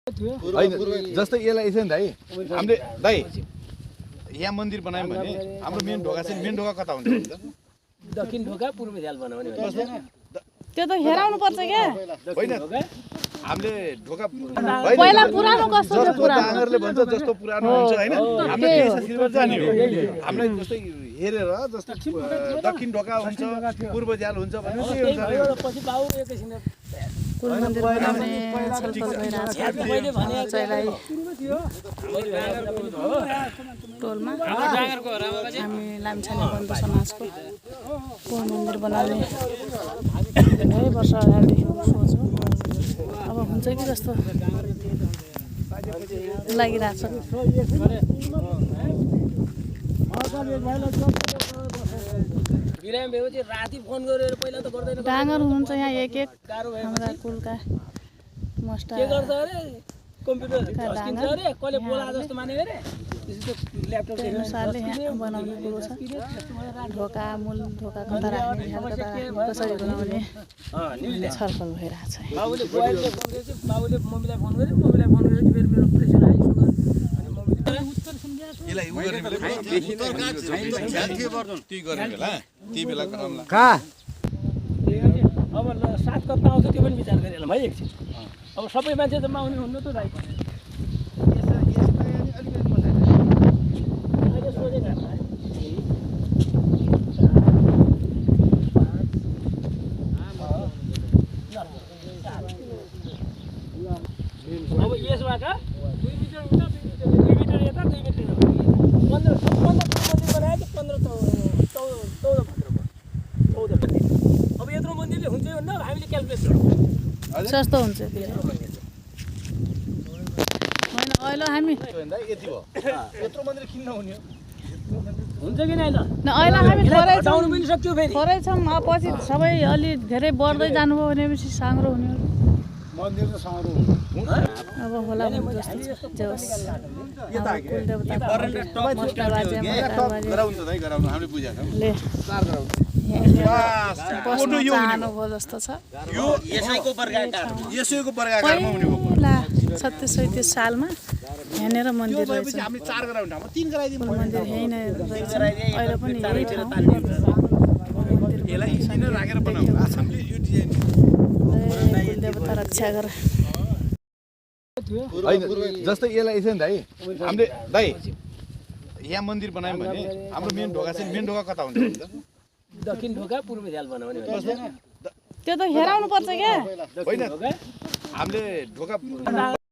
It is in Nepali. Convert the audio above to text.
होइन जस्तै यसलाई यसो नि दाइ हामीले दाइ यहाँ मन्दिर बनायौँ भने हाम्रो मेन ढोका चाहिँ मेन ढोका कता हुन्छ दक्षिण ढोका पूर्व झ्याल बनाउने त्यो त हेराउनु पर्छ क्या होइन हामीले ढोका पहिला पुरानो कस्तो थियो पुरानो डाँगरले भन्छ जस्तो पुरानो हुन्छ हैन हामीले त्यही सिस्टममा जाने हो हामीलाई जस्तै हेरेर जस्तै दक्षिण ढोका हुन्छ पूर्व झ्याल हुन्छ भने त्यही हुन्छ पछि बाउ एकैछिन कुल मन्दिर बनाउने छलफल भइरहेछ चाहिँ टोलमा हामी लामछाने बन्धु समाजको कुल मन्दिर बनाउने धेरै वर्ष अगाडिदेखि सोच हो अब हुन्छ कि जस्तो लागिरहेछ राति फोन गरेर पहिला त गर्दैन डाँगर हुनुहुन्छ यहाँ एक एक हाम्रा कुलका मस्टा के गर्छ अरे कम्प्युटर झस्किन्छ अरे कसले बोला जस्तो माने अरे ल्यापटप त्यही अनुसारले यहाँ बनाउने कुरो छ ढोका मूल ढोका कता राख्ने कसरी बनाउने छलफल भइरहेछ बाबुले बुवाले फोन गरेछ बाबुले मम्मीलाई फोन गर्यो मम्मीलाई फोन गरेपछि फेरि मेरो प्रेसर आयो सुगर अनि मम्मीले उत्तर सुन्दिया यसलाई उ गर्ने बेला त्यही गर्ने बेला त्यही बेला गरौँला का अब 7 कता आउँछ त्यो पनि विचार गरिहालौँ है एकछिन अब सबै मान्छे त आउने हुन्न त दाइ अब यसबाट 2 मिटर उता 2 मिटर यता 2 मिटर 15 मन्दिर बनाएको 15 14 अब यत्रो मन्दिरले हुन्छ भन्दा हामीले क्याल्कुलेट गरौँ सस्तो हुन्छ होइन अहिले हामी यति भयो यत्रो मन्दिर किन्न हुने हो हुन्छ कि नै ल अहिले हामी थोरै छौँ पनि सक्यो फेरि थोरै छौँ अब पछि सबै अलि धेरै बढ्दै जानुभयो भनेपछि साङ्ग्रो हुने हो मन्दिर त सानो अब होला भने जस्तो जे होस् कुल देवता गराउनु त दाइ गराउनु हामीले बुझेको छौँ ले चार गराउनु बस्न चाहनुभयो जस्तो छ यो यसैको वर्गाकारमा हुने हो पहिला 36-37 सालमा यहाँनिर मन्दिर रहेछ हामीले 4 गराउनु ठाउँमा 3 गराइदिनु कुल मन्दिर यहीँ नै रहेछ अहिले पनि यही ठाउँ यसलाई इन्जिनियर राखेर बनाउनु हामीले यो डिजाइन कुल देवता रक्षा गर होइन जस्तै यसलाई यसो नि दाइ हामीले दाइ यहाँ मन्दिर बनायौँ भने हाम्रो मेन ढोका चाहिँ मेन ढोका कता हुन्छ दक्षिण ढोका पूर्व झ्याल बनाउने त्यो त हेराउनु पर्छ क्या होइन हामीले ढोका